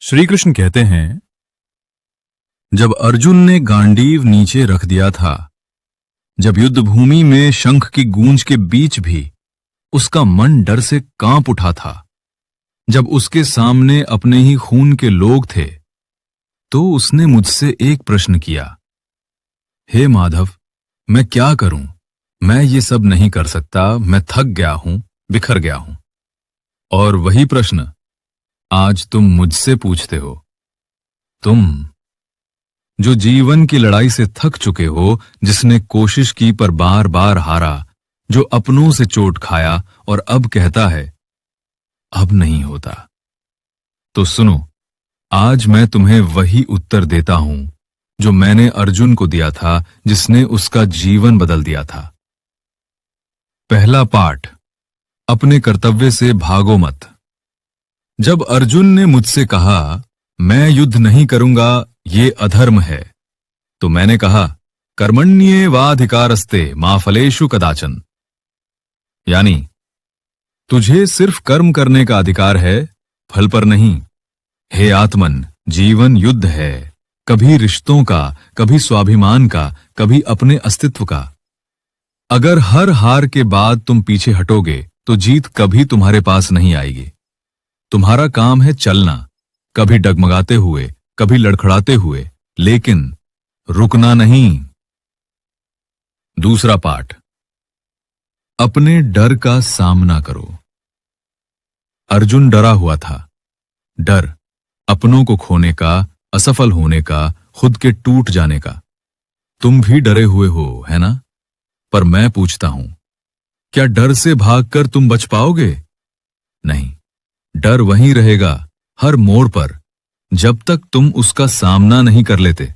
श्री कृष्ण कहते हैं, जब अर्जुन ने गांडीव नीचे रख दिया था, जब युद्ध भूमि में शंख की गूंज के बीच भी उसका मन डर से कांप उठा था, जब उसके सामने अपने ही खून के लोग थे, तो उसने मुझसे एक प्रश्न किया, हे माधव, मैं क्या करूं? मैं ये सब नहीं कर सकता, मैं थक गया हूं, बिखर गया हूं। और वही प्रश्न आज तुम मुझसे पूछते हो। तुम जो जीवन की लड़ाई से थक चुके हो, जिसने कोशिश की पर बार बार हारा, जो अपनों से चोट खाया और अब कहता है अब नहीं होता। तो सुनो, आज मैं तुम्हें वही उत्तर देता हूं जो मैंने अर्जुन को दिया था, जिसने उसका जीवन बदल दिया था। पहला पाठ, अपने कर्तव्य से भागो मत। जब अर्जुन ने मुझसे कहा मैं युद्ध नहीं करूंगा, ये अधर्म है, तो मैंने कहा कर्मण्येवाधिकारस्ते मा फलेषु कदाचन, यानी तुझे सिर्फ कर्म करने का अधिकार है, फल पर नहीं। हे आत्मन, जीवन युद्ध है, कभी रिश्तों का, कभी स्वाभिमान का, कभी अपने अस्तित्व का। अगर हर हार के बाद तुम पीछे हटोगे तो जीत कभी तुम्हारे पास नहीं आएगी। तुम्हारा काम है चलना, कभी डगमगाते हुए, कभी लड़खड़ाते हुए, लेकिन रुकना नहीं। दूसरा पाठ, अपने डर का सामना करो। अर्जुन डरा हुआ था। डर अपनों को खोने का, असफल होने का, खुद के टूट जाने का। तुम भी डरे हुए हो, है ना? पर मैं पूछता हूं, क्या डर से भागकर तुम बच पाओगे? नहीं, डर वहीं रहेगा, हर मोड़ पर, जब तक तुम उसका सामना नहीं कर लेते।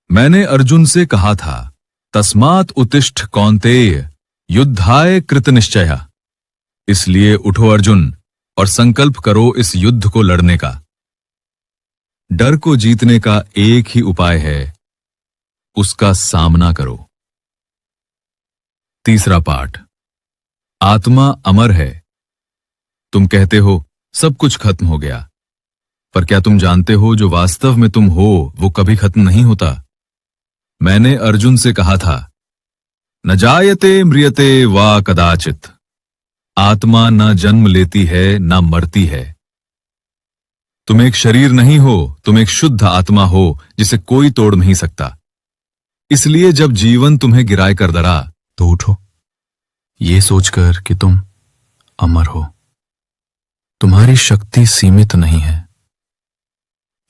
मैंने अर्जुन से कहा था, तस्मात् उत्तिष्ठ कौन्तेय, युद्धाय कृतनिश्चयः। इसलिए उठो अर्जुन और संकल्प करो इस युद्ध को लड़ने का। डर को जीतने का एक ही उपाय है, उसका सामना करो। तीसरा पाठ, आत्मा अमर है। तुम कहते हो सब कुछ खत्म हो गया, पर क्या तुम जानते हो जो वास्तव में तुम हो वो कभी खत्म नहीं होता। मैंने अर्जुन से कहा था, न जायते म्रियते वा कदाचित। आत्मा न जन्म लेती है, न मरती है। तुम एक शरीर नहीं हो, तुम एक शुद्ध आत्मा हो जिसे कोई तोड़ नहीं सकता। इसलिए जब जीवन तुम्हें गिराए कर डरा, तो उठो, ये सोचकर कि तुम अमर हो। तुम्हारी शक्ति सीमित नहीं है,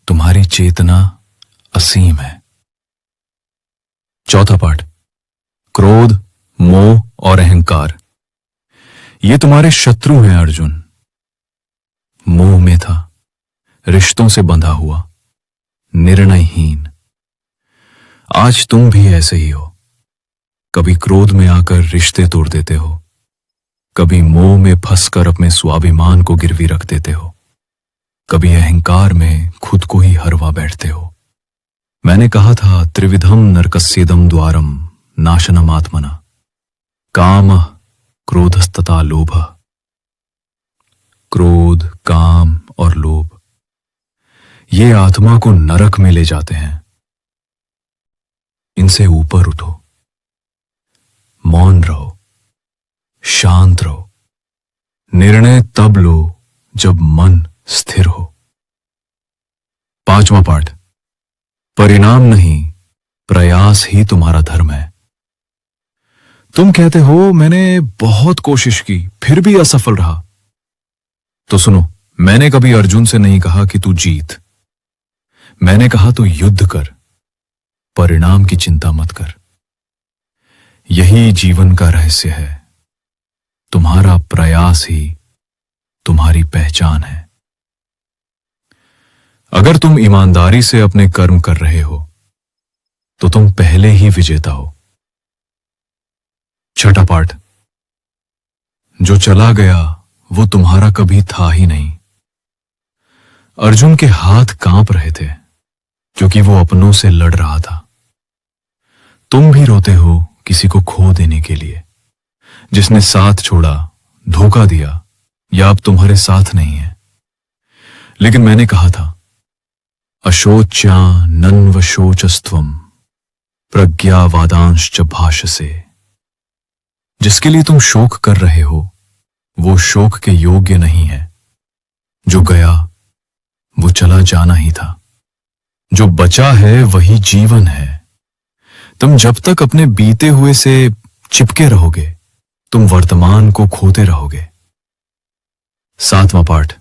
तुम्हारी चेतना असीम है। चौथा पाठ, क्रोध, मोह और अहंकार, ये तुम्हारे शत्रु हैं अर्जुन। मोह में था, रिश्तों से बंधा हुआ, निर्णयहीन। आज तुम भी ऐसे ही हो। कभी क्रोध में आकर रिश्ते तोड़ देते हो, कभी मोह में फंसकर अपने स्वाभिमान को गिरवी रख देते हो, कभी अहंकार में खुद को ही हरवा बैठते हो। मैंने कहा था, त्रिविधम नरकस्येदम द्वारम नाशनम आत्मना, काम क्रोधस्तथा लोभ। क्रोध, काम और लोभ, ये आत्मा को नरक में ले जाते हैं। इनसे ऊपर उठो, मौन रहो, शांत रहो। निर्णय तब लो जब मन स्थिर हो। पांचवा पाठ, परिणाम नहीं, प्रयास ही तुम्हारा धर्म है। तुम कहते हो मैंने बहुत कोशिश की फिर भी असफल रहा। तो सुनो, मैंने कभी अर्जुन से नहीं कहा कि तू जीत। मैंने कहा तू युद्ध कर, परिणाम की चिंता मत कर। यही जीवन का रहस्य है। तुम्हारा प्रयास ही तुम्हारी पहचान है। अगर तुम ईमानदारी से अपने कर्म कर रहे हो तो तुम पहले ही विजेता हो। छठा पाठ, जो चला गया वो तुम्हारा कभी था ही नहीं। अर्जुन के हाथ कांप रहे थे क्योंकि वो अपनों से लड़ रहा था। तुम भी रोते हो किसी को खो देने के लिए, जिसने साथ छोड़ा, धोखा दिया या अब तुम्हारे साथ नहीं है। लेकिन मैंने कहा था, अशोच्या नन्वशोचस्त्वम प्रज्ञावादांश्च भाषसे। जिसके लिए तुम शोक कर रहे हो वो शोक के योग्य नहीं है। जो गया वो चला जाना ही था। जो बचा है वही जीवन है। तुम जब तक अपने बीते हुए से चिपके रहोगे तुम वर्तमान को खोते रहोगे। 7वां पाठ।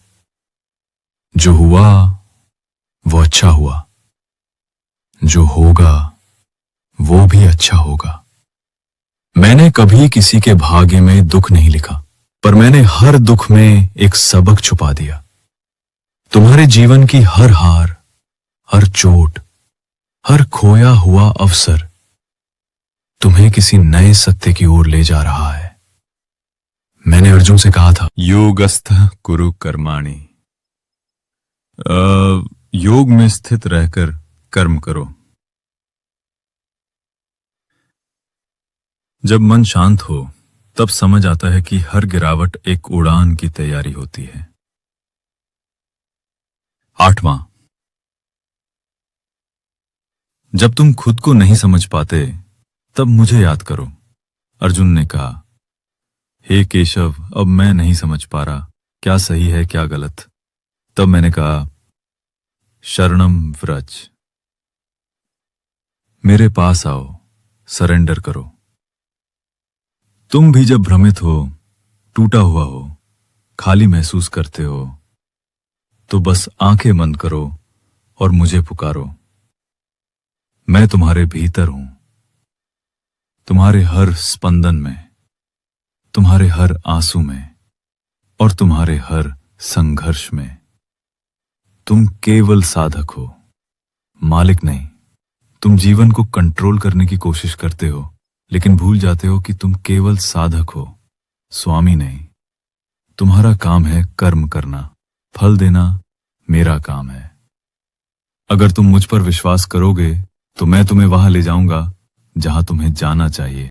जो हुआ वो अच्छा हुआ, जो होगा वो भी अच्छा होगा। मैंने कभी किसी के भाग्य में दुख नहीं लिखा, पर मैंने हर दुख में एक सबक छुपा दिया। तुम्हारे जीवन की हर हार, हर चोट, हर खोया हुआ अवसर तुम्हें किसी नए सत्य की ओर ले जा रहा है। मैंने अर्जुन से कहा था, योगस्थ कुरु कर्माणि, योग में स्थित रहकर कर्म करो। जब मन शांत हो तब समझ आता है कि हर गिरावट एक उड़ान की तैयारी होती है। 8वां। जब तुम खुद को नहीं समझ पाते तब मुझे याद करो। अर्जुन ने कहा, हे केशव, अब मैं नहीं समझ पा रहा क्या सही है क्या गलत। तब मैंने कहा, शरणम व्रज, मेरे पास आओ, सरेंडर करो। तुम भी जब भ्रमित हो, टूटा हुआ हो, खाली महसूस करते हो तो बस आंखें बंद करो और मुझे पुकारो। मैं तुम्हारे भीतर हूं, तुम्हारे हर स्पंदन में, तुम्हारे हर आंसू में और तुम्हारे हर संघर्ष में। तुम केवल साधक हो, मालिक नहीं। तुम जीवन को कंट्रोल करने की कोशिश करते हो लेकिन भूल जाते हो कि तुम केवल साधक हो, स्वामी नहीं। तुम्हारा काम है कर्म करना, फल देना मेरा काम है। अगर तुम मुझ पर विश्वास करोगे तो मैं तुम्हें वहां ले जाऊंगा जहां तुम्हें जाना चाहिए।